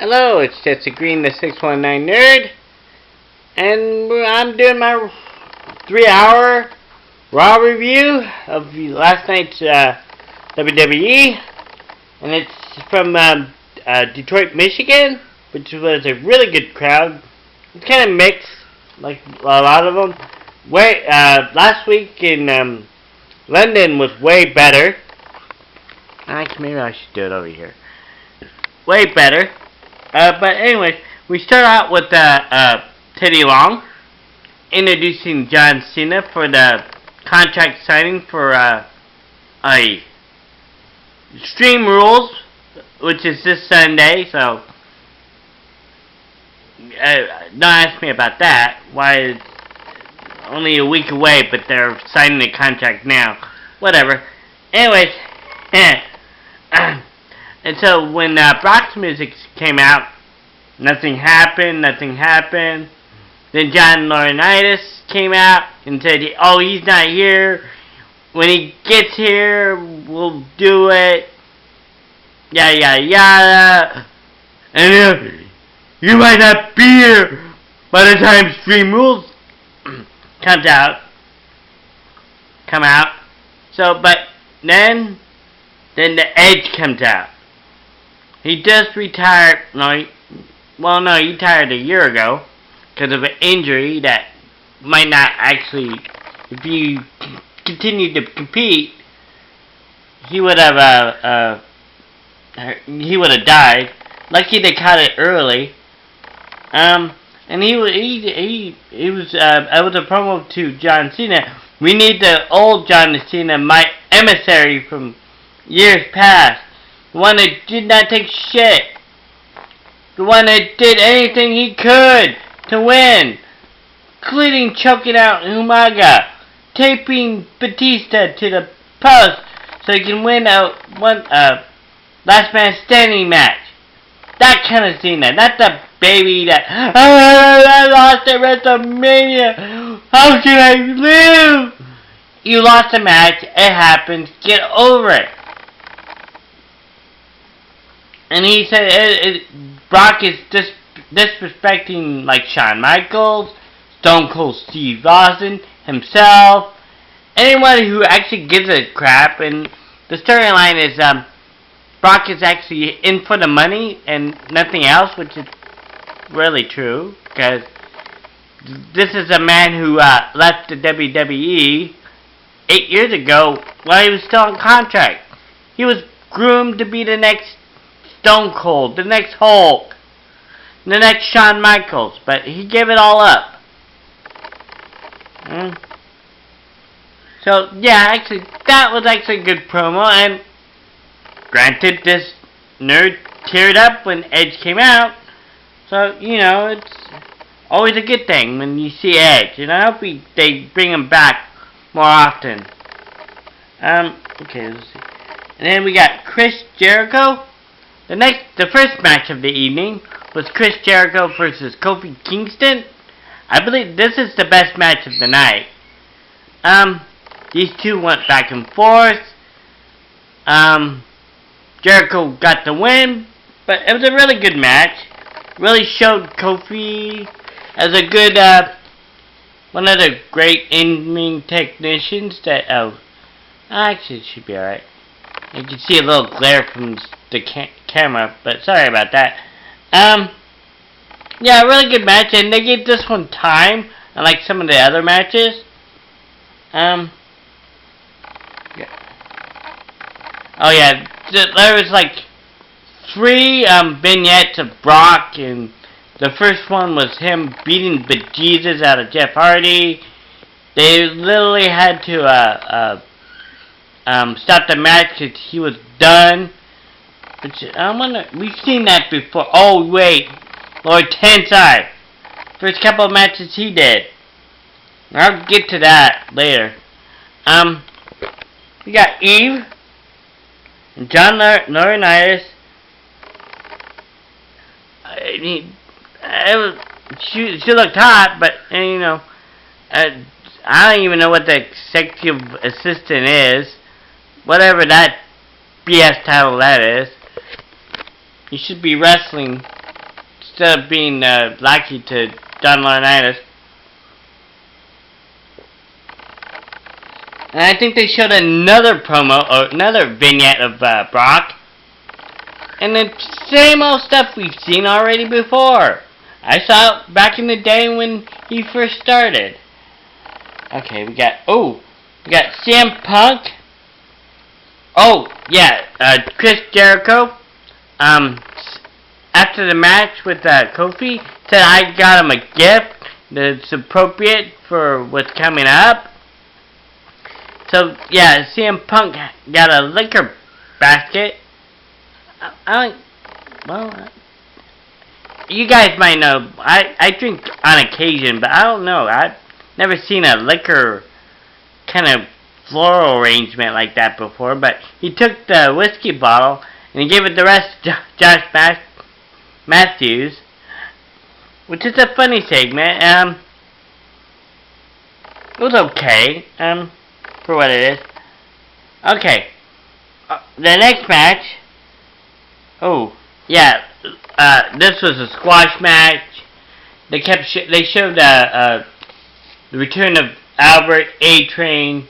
Hello, it's Jesse Green, the 619 Nerd, and I'm doing my 3-hour RAW review of last night's WWE, and it's from Detroit, Michigan, which was a really good crowd. It's kind of mixed, like a lot of them. Last week in London was way better. Actually, maybe I should do it over here. Way better. But anyways, we start out with Teddy Long introducing John Cena for the contract signing for Extreme Rules, which is this Sunday. So don't ask me about that. Why it's only a week away, but they're signing the contract now. Whatever. Anyways, and so when Brock's music came out, nothing happened. Then John Laurinaitis came out and said, "Oh, he's not here. When he gets here, we'll do it. Yada yada yada. And you might not be here by the time Extreme Rules come out. So, but then the Edge comes out. He just retired. He retired a year ago because of an injury that might not actually. If he continued to compete, he would have died. Lucky they caught it early. And he was a promo to John Cena. We need the old John Cena, my emissary from years past. The one that did not take shit. The one that did anything he could to win. Including choking out Umaga. Taping Batista to the post so he can win a last man standing match. That kind of Cena. Not the baby that, I lost at WrestleMania. How can I live? You lost a match. It happens. Get over it. And he said Brock is disrespecting like Shawn Michaels, Stone Cold Steve Austin, himself, anyone who actually gives a crap. And the storyline is Brock is actually in for the money and nothing else, which is really true, because this is a man who left the WWE 8 years ago while he was still on contract. He was groomed to be the next Stone Cold, the next Hulk, the next Shawn Michaels, but he gave it all up. So yeah, actually, that was actually a good promo, and granted, this nerd teared up when Edge came out, so it's always a good thing when you see Edge, and I hope they bring him back more often. Okay, let's see. And then we got Chris Jericho. The first match of the evening was Chris Jericho versus Kofi Kingston. I believe this is the best match of the night. These two went back and forth. Jericho got the win, but it was a really good match. Really showed Kofi as a good, one of the great in-ring technicians that, actually it should be alright. You can see a little glare from the camera, but sorry about that. Yeah, really good match, and they gave this one time, unlike some of the other matches. Yeah. Oh yeah, there was like 3 vignettes of Brock, and the first one was him beating bejesus out of Jeff Hardy. They literally had to stop the match because he was done. Which we've seen that before. Oh wait, Lord Tensai. First couple of matches he did. I'll get to that later. We got Eve and John Laurinaitis. She looked hot, but I don't even know what the executive assistant is. Whatever that BS title that is. You should be wrestling instead of being lackey to John Laurinaitis. And I think they showed another promo, or another vignette of Brock. And the same old stuff we've seen already before. I saw it back in the day when he first started. Okay, we got CM Punk. Oh, yeah, Chris Jericho. After the match with Kofi, said I got him a gift that's appropriate for what's coming up. So, yeah, CM Punk got a liquor basket. You guys might know, I drink on occasion, but I don't know. I've never seen a liquor kind of floral arrangement like that before. But he took the whiskey bottle and he gave it the rest to Josh Matthews, which is a funny segment. It was okay, for what it is. Okay, the next match. Oh, yeah. This was a squash match. They showed the return of Albert A-Train,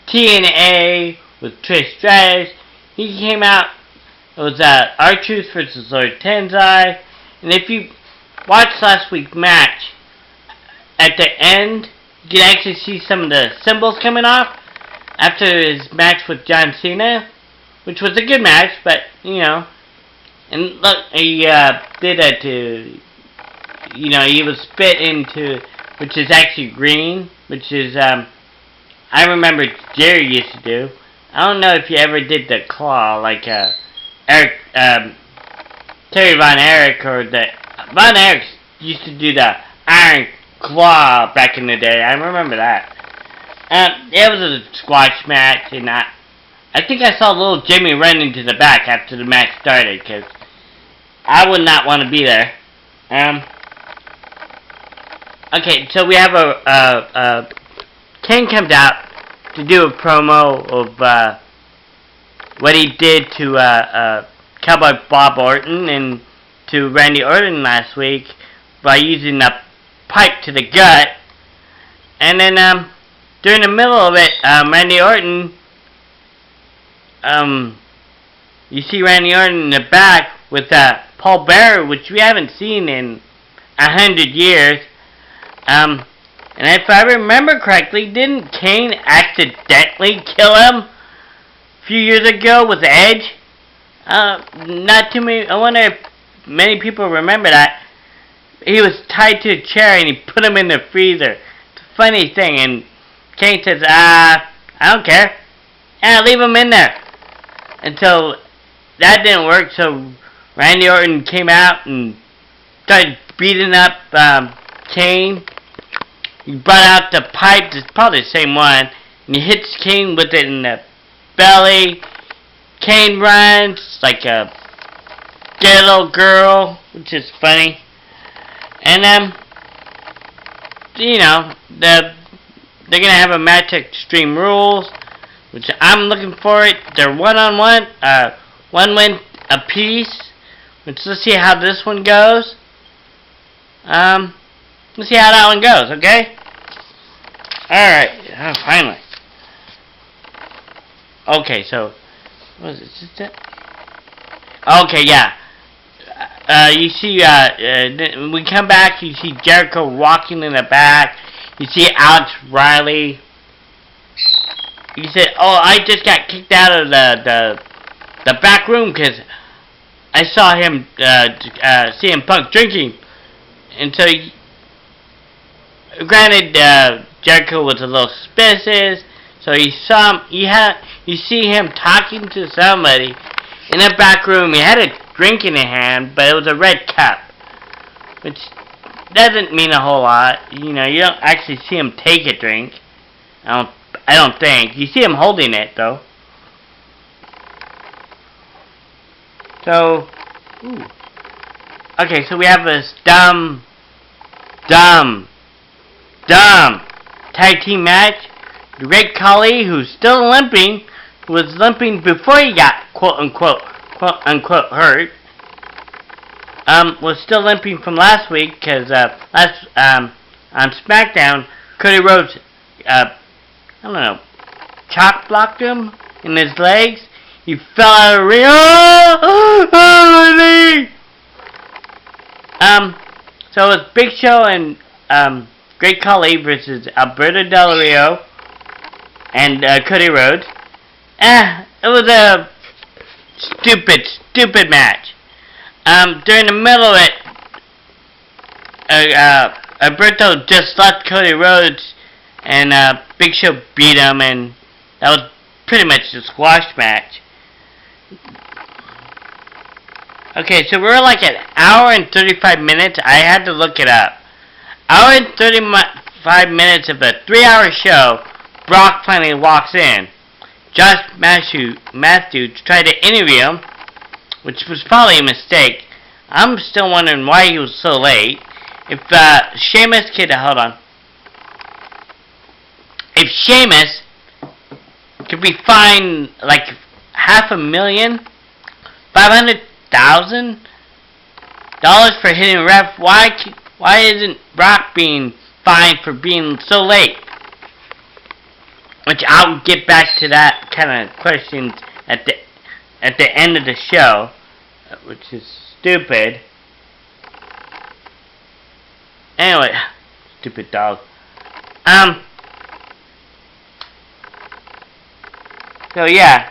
TNA with Trish Stratus. He came out. It was R-Truth versus Lord Tenzai. And if you watched last week's match, at the end, you can actually see some of the symbols coming off after his match with John Cena, which was a good match, but, you know. And look, he did that to, you know, he was spit into, which is actually green, which is, I remember Jerry used to do. I don't know if you ever did the claw, like, Eric, Terry Von Erich, or the, Von Erich used to do the iron claw back in the day. I remember that. It was a squash match, and I think I saw little Jimmy run into the back after the match started, because I would not want to be there. Okay, so we have Kane comes out to do a promo of what he did to Cowboy Bob Orton and to Randy Orton last week by using a pipe to the gut. And then during the middle of it, Randy Orton, you see Randy Orton in the back with Paul Bearer, which we haven't seen in 100 years. And if I remember correctly, didn't Kane accidentally kill him a few years ago with Edge? Not too many. I wonder if many people remember that. He was tied to a chair and he put him in the freezer. It's a funny thing. And Kane says, I don't care. Yeah, leave him in there. And so that didn't work. So Randy Orton came out and started beating up Kane. He brought out the pipe. It's probably the same one. And he hits Kane with it in the belly. Kane runs like a dead little girl, which is funny. And you know, they're gonna have a match at Extreme Rules, which I'm looking for it. They're one-on-one, one win apiece. Which let's see how this one goes. Let's see how that one goes, okay? Alright, finally. Okay, so what is it? Just that? Okay, yeah. You see, we come back, you see Jericho walking in the back. You see Alex Riley. He said, oh, I just got kicked out of the back room because I saw him, CM Punk drinking. And so, granted, Jericho was a little suspicious. So you see him talking to somebody in a back room. He had a drink in his hand, but it was a red cup, which doesn't mean a whole lot. You know, you don't actually see him take a drink. I don't think. You see him holding it though. So, okay, so we have this dumb tag team match. Great Khali, who's still limping, was limping before he got quote unquote hurt. was still limping from last week because on SmackDown, Cody Rhodes, I don't know, chalk blocked him in his legs. He fell out of the ring. My knee! So it was Big Show and Great Khali versus Alberto Del Rio and Cody Rhodes. It was a stupid match. During the middle of it, Alberto just left Cody Rhodes, and Big Show beat him, and that was pretty much a squash match. Okay, so we're like an hour and 35 minutes. I had to look it up. Hour and 35 minutes of a 3-hour show. Brock finally walks in. Josh Matthews tried to interview him, which was probably a mistake. I'm still wondering why he was so late. If Sheamus hold on. If Sheamus could be fined like $500,000 for hitting a ref, why isn't Brock being fined for being so late? Which I'll get back to that kind of questions at the end of the show, which is stupid. Anyway, stupid dog. So yeah,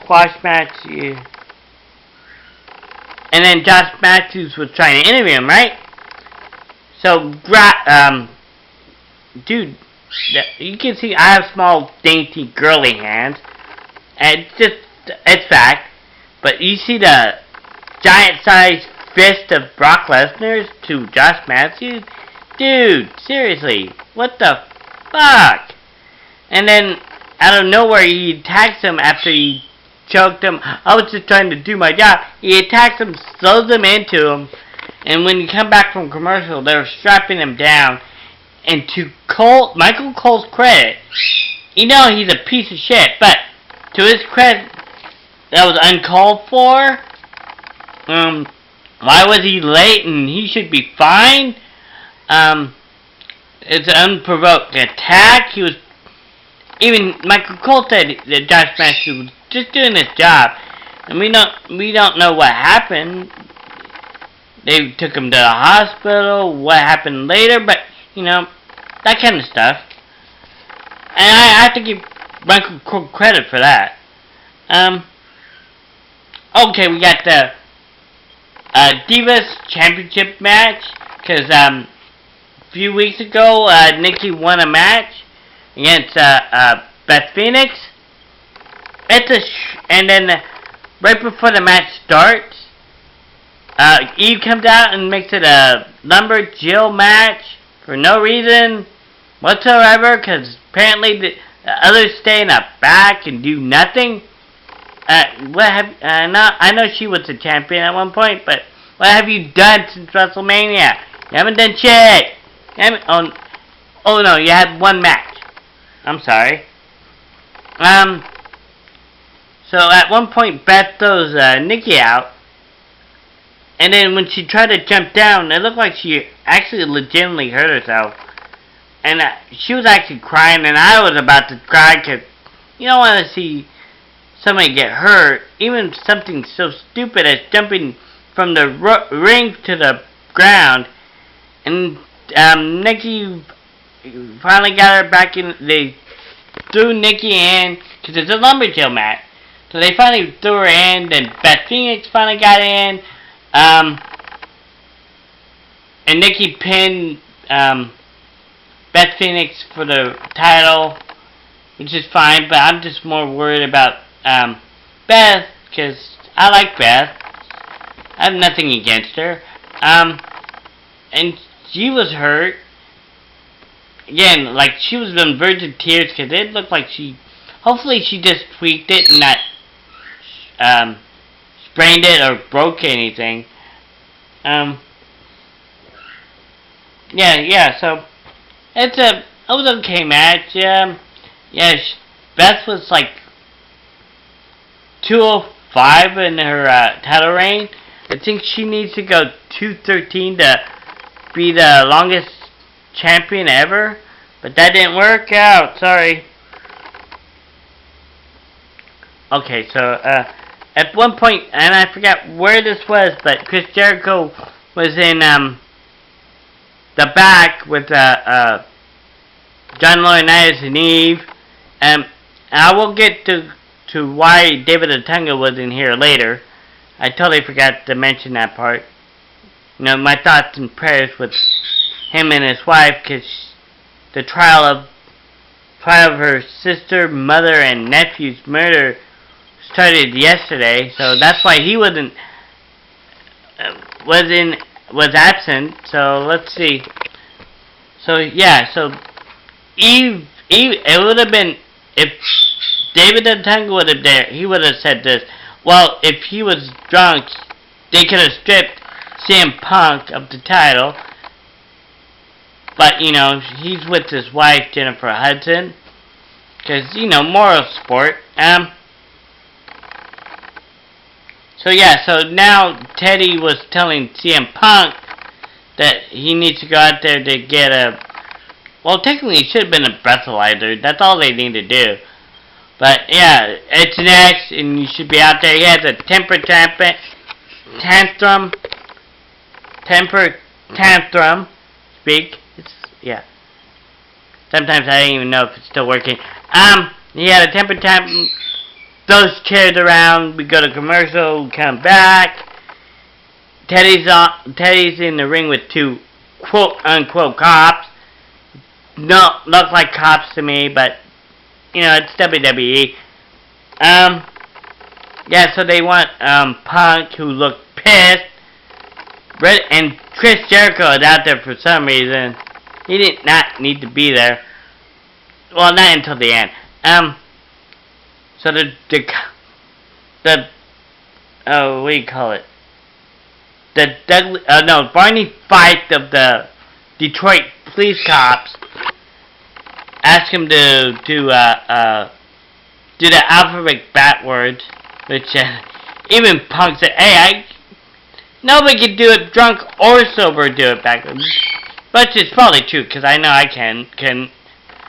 squash match. Yeah. And then Josh Matthews was trying to interview him, right? So, dude, you can see I have small, dainty, girly hands. And it's fact. But you see the giant-sized fist of Brock Lesnar's to Josh Matthews? Dude, seriously, what the fuck? And then, out of nowhere, he attacks him after he choked him. I was just trying to do my job. He attacks him, slows him into him, and when you come back from commercial, they're strapping him down. And to Michael Cole's credit, you know he's a piece of shit, but to his credit, that was uncalled for. Why was he late and he should be fined? It's an unprovoked attack. Even Michael Cole said that Josh Matthews was just doing his job, and we don't know what happened. They took him to the hospital. What happened later? But that kind of stuff. And I have to give Michael Cole credit for that. Okay, we got the Divas Championship match, because a few weeks ago Nikki won a match against Beth Phoenix. And then right before the match starts, Eve comes out and makes it a Lumberjill match for no reason whatsoever, because apparently the others stay in the back and do nothing. I know she was the champion at one point, but what have you done since WrestleMania? You haven't done shit. Oh no, you had one match. I'm sorry. So at one point Beth throws Nikki out, and then when she tried to jump down, it looked like she actually legitimately hurt herself. And she was actually crying, and I was about to cry, because you don't want to see somebody get hurt, even something so stupid as jumping from the ring to the ground. And Nikki finally got her back in. They threw Nikki in, because it's a Lumberjill match. So they finally threw her in, then Beth Phoenix finally got in. And Nikki pinned Beth Phoenix for the title, which is fine, but I'm just more worried about Beth, because I like Beth. I have nothing against her. And she was hurt. Again, like she was on verge of tears, because it looked like hopefully she just tweaked it and not sprained it or broke anything. So it was an okay match. Beth was like 205 in her title reign. I think she needs to go 213 to be the longest champion ever, but that didn't work out. Sorry. Okay, so at one point, and I forgot where this was, but Chris Jericho was in the back with John Laurinaitis and Eve, and I will get to why David Otunga was in here later. I totally forgot to mention that part. You know, my thoughts and prayers with him and his wife, because the trial of her sister, mother, and nephew's murder started yesterday, so that's why he was absent. So let's see. So yeah, so Eve, it would have been, if David Otunga would have there, he would have said this. Well, if he was drunk, they could have stripped CM Punk of the title. But, you know, he's with his wife, Jennifer Hudson. Because, you know, moral support. So, yeah, so now Teddy was telling CM Punk that he needs to go out there to get a... Well, technically, it should have been a breathalyzer. That's all they need to do. But, yeah, it's next, and you should be out there. He has a temper tantrum. Speak. Yeah. Sometimes I don't even know if it's still working. He had a temper tantrum. Those chairs around. We go to commercial. Come back. Teddy's in the ring with two quote unquote cops. No, look like cops to me, but you know it's WWE. Yeah, so they want Punk, who looked pissed. And Chris Jericho is out there for some reason. He did not need to be there. Well, not until the end. So the what do you call it? The Barney Fife of the Detroit police cops asked him to do the alphabet backwards, which even Punk said, "Hey, nobody can do it drunk or sober. Do it backwards." But it's probably true, because I know I can, and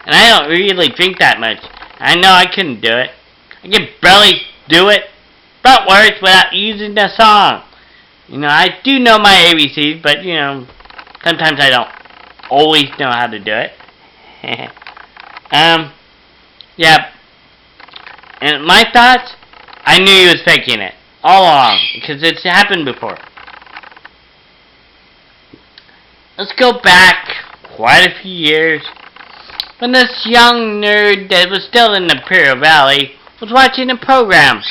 I don't really drink that much. I know I couldn't do it. I can barely do it backwards without using the song. You know, I do know my ABCs, but, you know, sometimes I don't always know how to do it. Yeah. And my thoughts, I knew he was faking it all along, because it's happened before. Let's go back quite a few years when this young nerd that was still in the Imperial Valley was watching a program.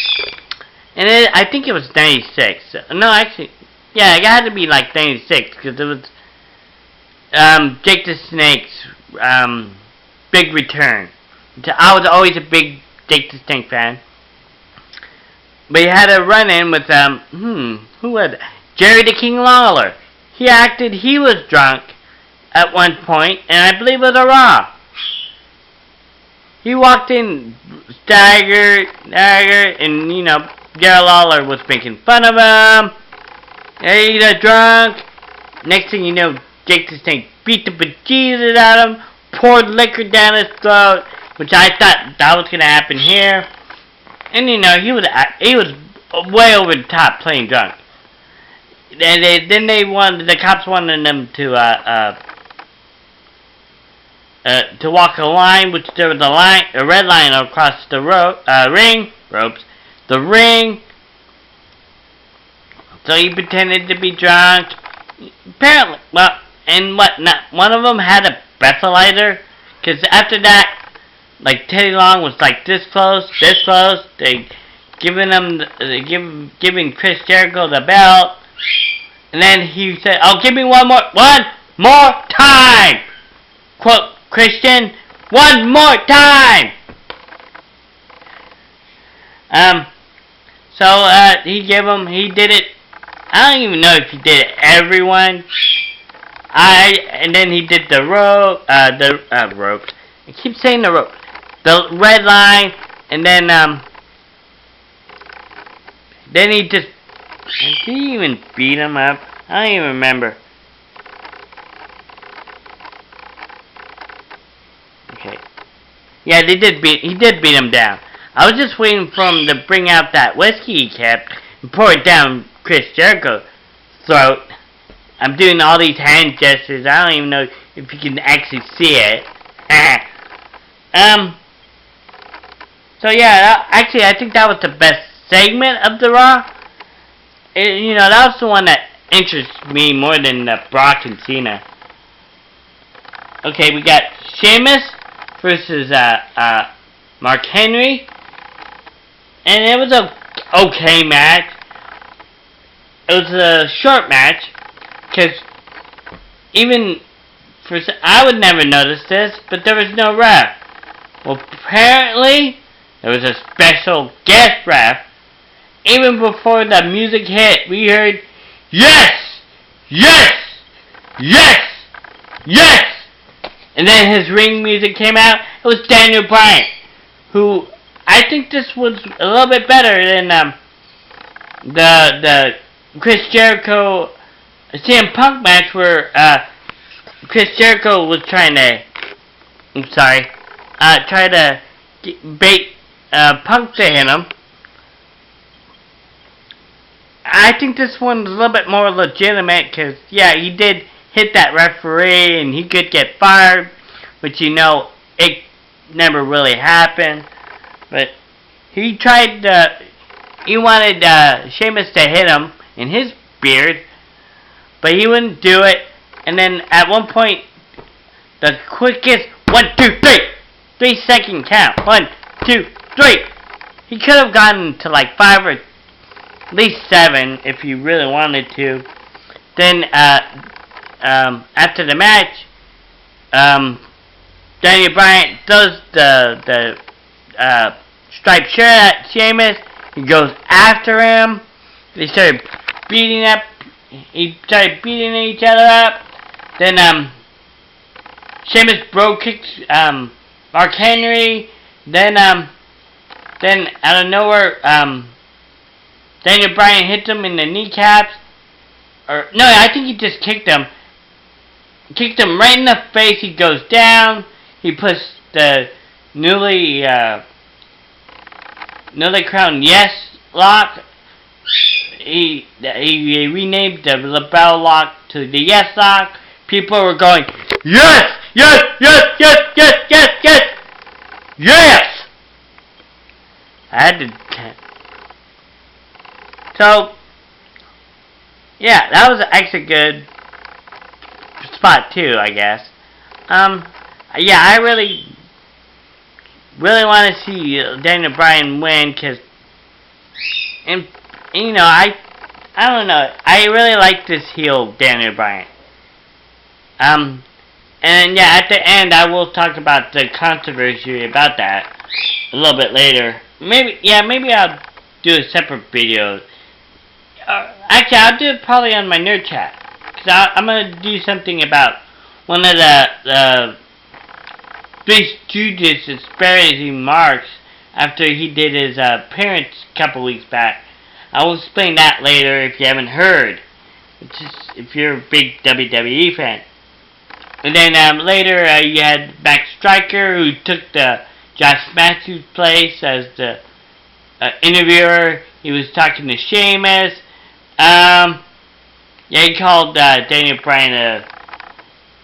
And I think it was 96. No, actually, yeah, it had to be like 96, because it was Jake the Snake's big return. I was always a big Jake the Snake fan. But he had a run-in with, who was it? Jerry the King Lawler. He acted he was drunk at one point, and I believe it was a Raw. He walked in, staggered, and, you know, Jerry Lawler was making fun of him. Hey, you're drunk. Next thing you know, Jake the Snake beat the bejesus out of him, poured liquor down his throat, which I thought that was going to happen here. And, you know, he was way over the top playing drunk. And then the cops wanted them to walk a line, which there was a red line across the ring. So he pretended to be drunk. Apparently, well, and one of them had a breathalyzer, because after that, like Teddy Long was like this close. They giving Chris Jericho the belt. And then he said, "Oh, give me one more time!" Quote, Christian, "One more time!" So, he did it. I don't even know if he did it everyone. And then he did the rope, ropes. I keep saying the rope. The red line, and then he just Did he even beat him up? I don't even remember. Okay. Yeah, he did beat him down. I was just waiting for him to bring out that whiskey he kept and pour it down Chris Jericho's throat. I'm doing all these hand gestures. I don't even know if you can actually see it. So yeah, actually I think that was the best segment of the Raw. That was the one that interests me more than Brock and Cena. Okay, we got Sheamus versus Mark Henry. And it was a okay match. It was a short match. Because I would never notice this, but there was no ref. Well, apparently, there was a special guest ref. Even before the music hit, we heard, yes! Yes! Yes! Yes! And then his ring music came out. It was Daniel Bryan, who I think this was a little bit better than the Chris Jericho CM Punk match where Chris Jericho was trying to bait Punk to hit him. I think this one's a little bit more legitimate because, yeah, he did hit that referee and he could get fired, but it never really happened. But he wanted Sheamus to hit him in his beard, but he wouldn't do it. And then at one point, the quickest 1, 2, 3, 3-second count. 1, 2, 3. He could have gotten to like 5 or at least 7 if he really wanted to. Then after the match, Daniel Bryan does the striped shirt at Sheamus. He goes after him. They started beating each other up. Then Sheamus bro kicks Mark Henry. Then out of nowhere, Daniel Bryan hits him in the kneecaps. Or no, I think he just kicked him. Kicked him right in the face. He goes down. He puts the newly crowned Yes lock. He renamed the lapel lock to the Yes lock. People were going, yes, yes, yes, yes, yes, yes, yes, yes. I had to. So, yeah, that was actually a good spot too, I guess. Yeah, I really want to see Daniel Bryan win because, I don't know, I really like this heel Daniel Bryan. And yeah, at the end I will talk about the controversy about that a little bit later. Maybe I'll do a separate video. Actually, I'll do it probably on my nerd chat. Because I'm going to do something about one of the Three Stooges' disparaging marks after he did his appearance a couple weeks back. I will explain that later if you haven't heard. If you're a big WWE fan. And then later you had Max Striker, who took the Josh Matthews' place as the interviewer. He was talking to Sheamus. Yeah, he called Daniel Bryan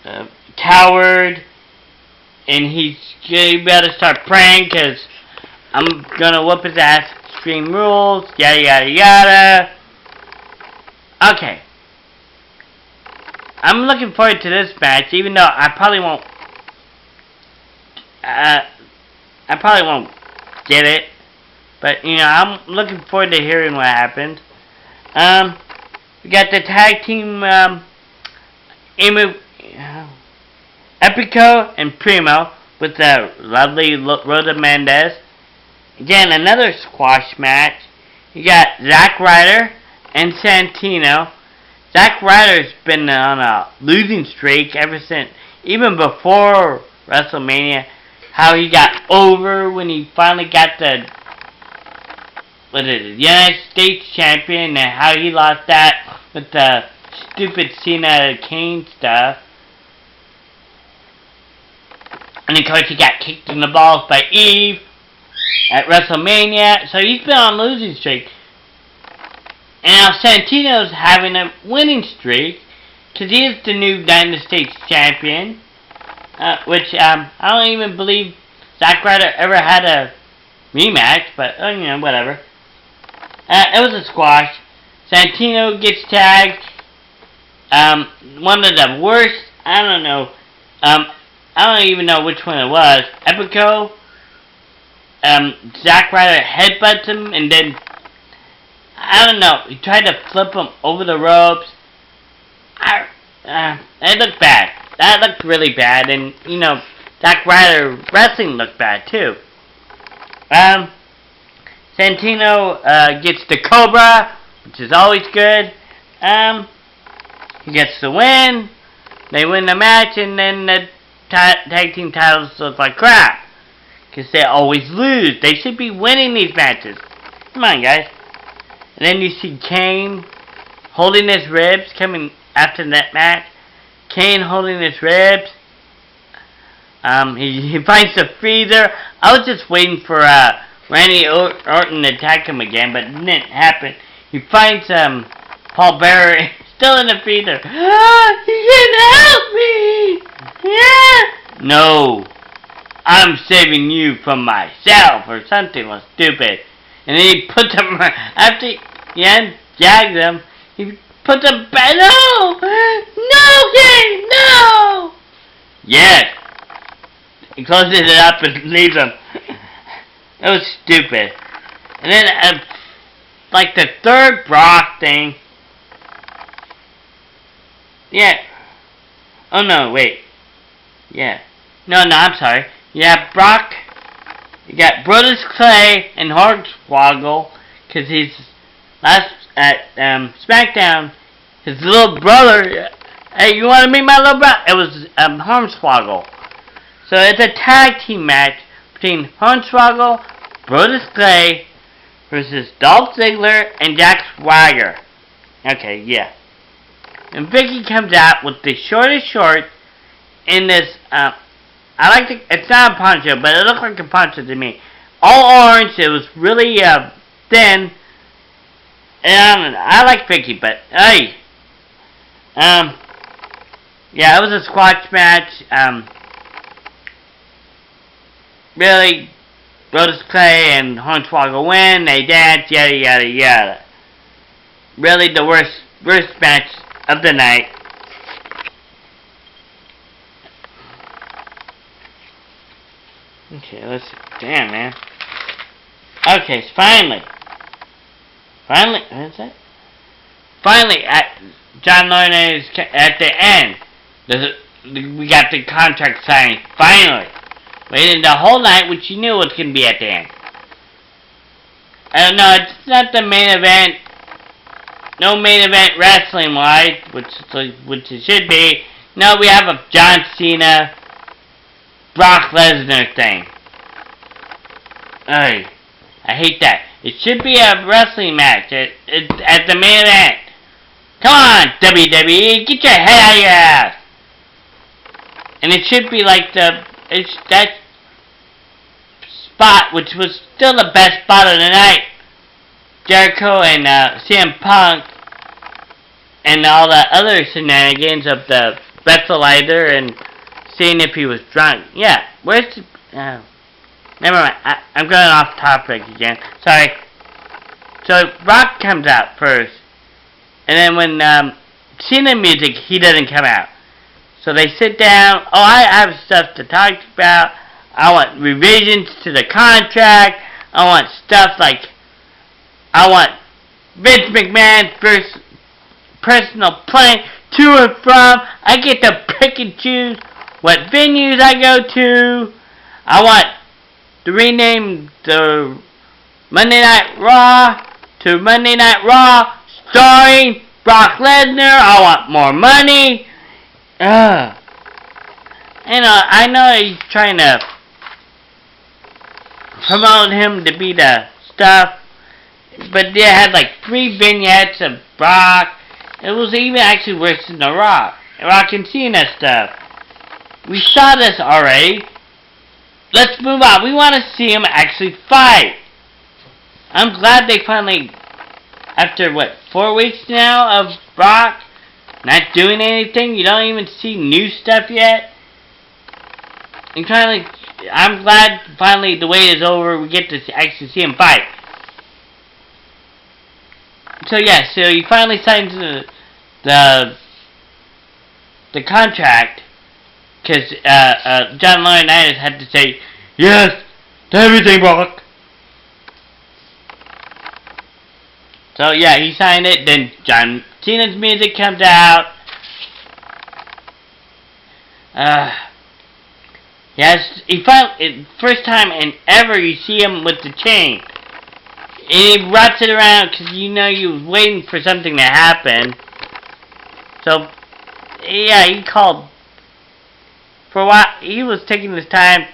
a coward. And you better start praying because I'm going to whoop his ass. Extreme Rules. Yada, yada, yada. Okay. I'm looking forward to this match, even though I probably won't get it. But, I'm looking forward to hearing what happens. We got the tag team, Epico and Primo with the lovely Rosa Mendez. Again, another squash match. You got Zack Ryder and Santino. Zack Ryder's been on a losing streak ever since, even before WrestleMania. How he got over when he finally got the what is it, United States champion, and how he lost that with the stupid Cena Kane stuff. And of course he got kicked in the balls by Eve at WrestleMania, so he's been on a losing streak. And now Santino's having a winning streak, because he is the new United States champion, which I don't even believe Zack Ryder ever had a rematch, but you know, whatever. It was a squash. Santino gets tagged. One of the worst, I don't know, I don't even know which one it was. Epico. Zack Ryder headbutts him, and then, I don't know, he tried to flip him over the ropes. It looked bad. That looked really bad, and, you know, Zack Ryder wrestling looked bad, too. Santino, gets the Cobra, which is always good. He gets the win. They win the match, and then the tag team titles look like crap. Because they always lose. They should be winning these matches. Come on, guys. And then you see Kane holding his ribs coming after that match. Kane holding his ribs. He finds the freezer. I was just waiting for Randy Orton to attack him again, but it didn't happen. He finds Paul Bearer still in the freezer. You can help me! Yeah! No. I'm saving you from myself, or something was stupid. And then he puts him, after he jags him, he puts him back. No! No, King! No! Yes! He closes it up and leaves him. That was stupid. And then, like the third Brock thing. Yeah. Oh no, wait. Yeah. No, I'm sorry. You have Brock, you got Brodus Clay and Hornswoggle, because he's last at SmackDown, his little brother, hey, you want to meet my little brother? It was Hornswoggle. So it's a tag team match between Hornswoggle, Brodus Clay, versus Dolph Ziggler and Jack Swagger. Okay, yeah. And Vicky comes out with the shortest shorts in this, it's not a poncho, but it looked like a poncho to me. All orange, it was really thin. And I like Vicky, but hey. Yeah, it was a squash match. Really, Brodus Clay and Hornswoggle win. They dance, yada yada yada. Really, the worst match of the night. Okay, let's see. Damn, man. Okay, finally, what is that? Finally, John Laurinaitis is at the end. We got the contract signing. Finally. Waited the whole night, which you knew was going to be at the end. No, it's not the main event. No main event wrestling-wise, which it should be. No, we have a John Cena, Brock Lesnar thing. I hate that. It should be a wrestling match at the main event. Come on, WWE, get your head out of your ass. And it should be like that spot, which was still the best spot of the night. Jericho and CM Punk and all the other shenanigans of the breathalyzer and seeing if he was drunk. Yeah, where's the... never mind, I'm going off topic again. Sorry. So, Brock comes out first. And then when Cena music, he doesn't come out. So they sit down. Oh, I have stuff to talk about. I want revisions to the contract. I want stuff like... I want Vince McMahon's first personal plane to and from. I get to pick and choose what venues I go to. I want to rename the Monday Night Raw to Monday Night Raw starring Brock Lesnar. I want more money. I know he's trying to promote him to be the stuff. But they had like 3 vignettes of Brock. It was even actually worse than the Raw and Cena stuff. We saw this already. Let's move on. We want to see him actually fight. I'm glad they finally, after what, 4 weeks now of Brock not doing anything, you don't even see new stuff yet. I'm glad finally the wait is over. We get to actually see him fight. So yeah, so he finally signs the contract because John Laurinaitis had to say yes to everything, Brock. So yeah, he signed it. Then John Cena's music comes out. He finally, first time in ever you see him with the chain. And he wraps it around because you know you was waiting for something to happen. So, yeah, he called. For a while, he was taking his time.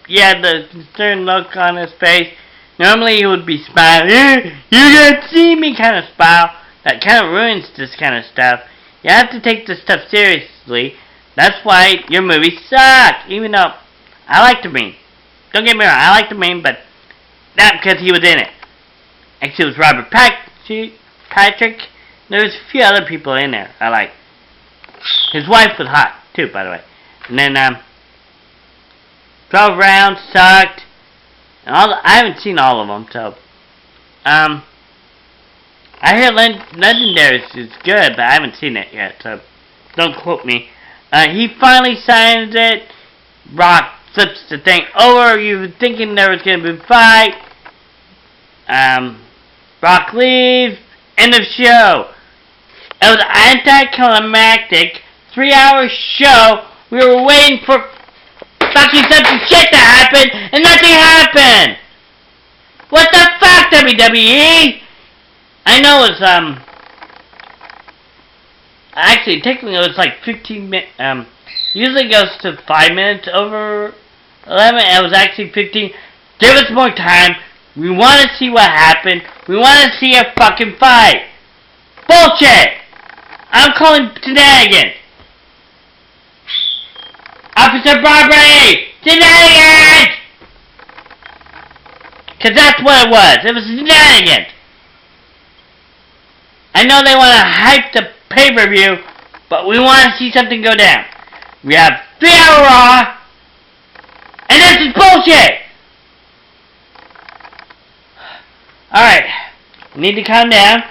He had the concerned look on his face. Normally he would be smiling, you can't see me kind of smile. That kind of ruins this kind of stuff. You have to take this stuff seriously. That's why your movie sucked. Even though I liked the meme. Don't get me wrong, I liked the meme, but not because he was in it. Actually, it was Robert Patrick. There was a few other people in there I like. His wife was hot, too, by the way. And then, 12 rounds sucked. And I haven't seen all of them, so. I hear Legendary is good, but I haven't seen it yet, so don't quote me. He finally signs it. Brock flips the thing over. You were thinking there was going to be a fight. Brock leaves. End of show. It was an anticlimactic 3-hour show. We were waiting for fucking something shit to happen, and nothing happened. What the fuck, WWE? I know it's actually technically it was like 15 minutes. Usually it goes to 5 minutes over 11. It was actually 15. Give us more time. We want to see what happened. We want to see a fucking fight. Bullshit! I'm calling shenanigans. Officer Barbary! Shenanigans! Because that's what it was. It was shenanigans. I know they want to hype the pay-per-view, but we want to see something go down. We have 3-hour Raw, and this is bullshit! Alright, need to calm down.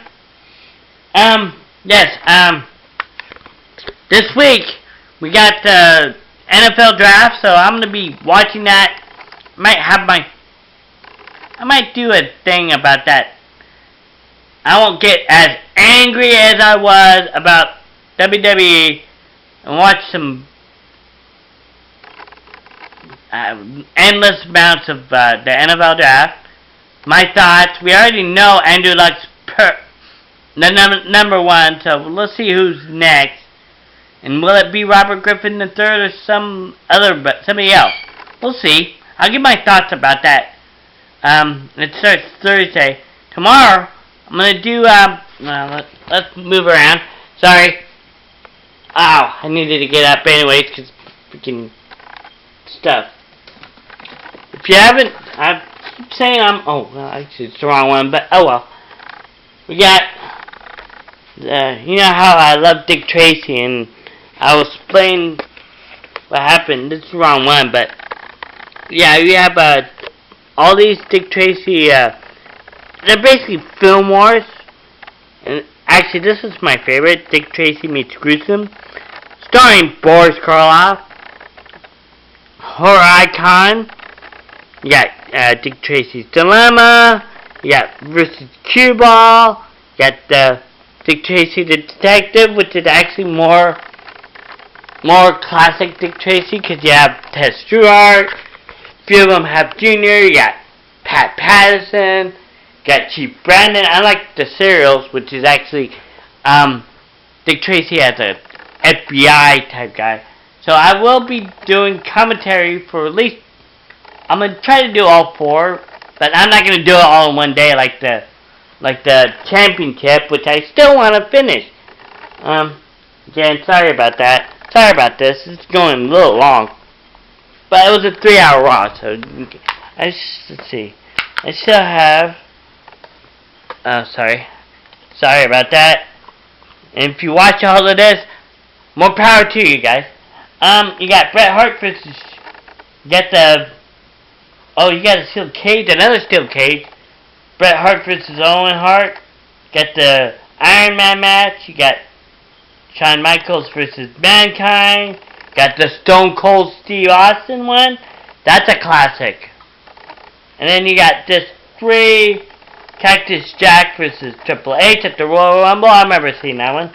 This week, we got the NFL draft, so I'm going to be watching that. I might do a thing about that. I won't get as angry as I was about WWE and watch some endless amounts of the NFL draft. My thoughts. We already know Andrew Luck's the number one, so let's see who's next. And will it be Robert Griffin III or somebody else? We'll see. I'll give my thoughts about that. It starts Thursday. Tomorrow, I'm gonna do, let's move around. Sorry. Ow, I needed to get up anyways, because freaking stuff. If you haven't, I keep saying actually it's the wrong one, but oh well. We got, you know how I love Dick Tracy, and I will explain what happened. This is the wrong one, but yeah, we have, all these Dick Tracy, they're basically film wars. And actually, this is my favorite, Dick Tracy Meets Gruesome, starring Boris Karloff, horror icon. You got Dick Tracy's Dilemma. You got versus Cue Ball. You got the Dick Tracy the Detective, which is actually more classic Dick Tracy, because you have Ted Stewart. A few of them have Junior. You got Pat Patterson. Got Chief Brandon. I like the serials, which is actually Dick Tracy as a FBI type guy. So I will be doing commentary for at least, I'm going to try to do all 4, but I'm not going to do it all in one day like the like the championship, which I still want to finish. Again, sorry about that. Sorry about this. It's going a little long. But it was a 3-hour Raw, so let's see. I still have. Oh, sorry. Sorry about that. And if you watch all of this, more power to you guys. You got Bret Hart versus. You got the. Oh, you got a steel cage, another steel cage. Bret Hart versus Owen Hart. Got the Iron Man match. You got Shawn Michaels versus Mankind. Got the Stone Cold Steve Austin one. That's a classic. And then you got this 3 Cactus Jack versus Triple H at the Royal Rumble. I remember seeing that one.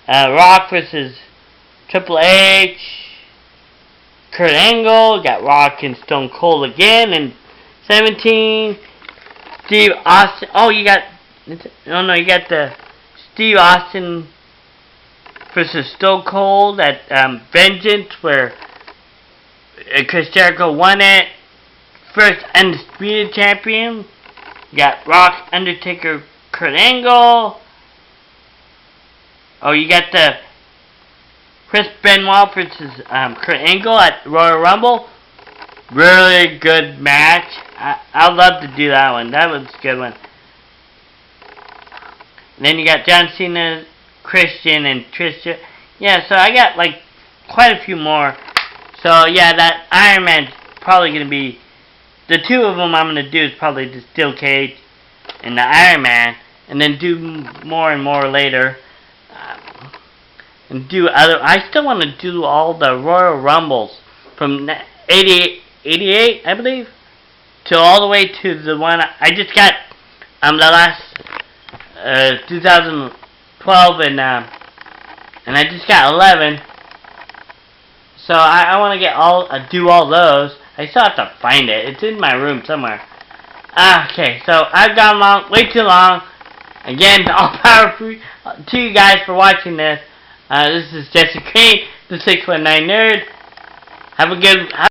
Rock versus Triple H. Kurt Angle. Got Rock and Stone Cold again in 17. Steve Austin. Oh, you got. Oh no, you got the Steve Austin versus Stone Cold at Vengeance, where Chris Jericho won it. First undisputed champion. You got Rock, Undertaker, Kurt Angle. Oh, you got the Chris Benoit versus Kurt Angle at Royal Rumble. Really good match. I'd love to do that one. That was a good one. And then you got John Cena, Christian, and Trisha. Yeah, so I got like quite a few more. So yeah, that Iron Man's probably going to be. The 2 of them I'm going to do is probably the Steel Cage and the Iron Man. And then do more and more later. And do other. I still want to do all the Royal Rumbles from 88, I believe, to all the way to the one I just got the last 2012 and I just got 11. So I want to get do all those. I still have to find it. It's in my room somewhere. Okay, so I've gone long, way too long. Again, all power to you guys for watching this. This is Jesse Crane, the 619 Nerd. Have a good.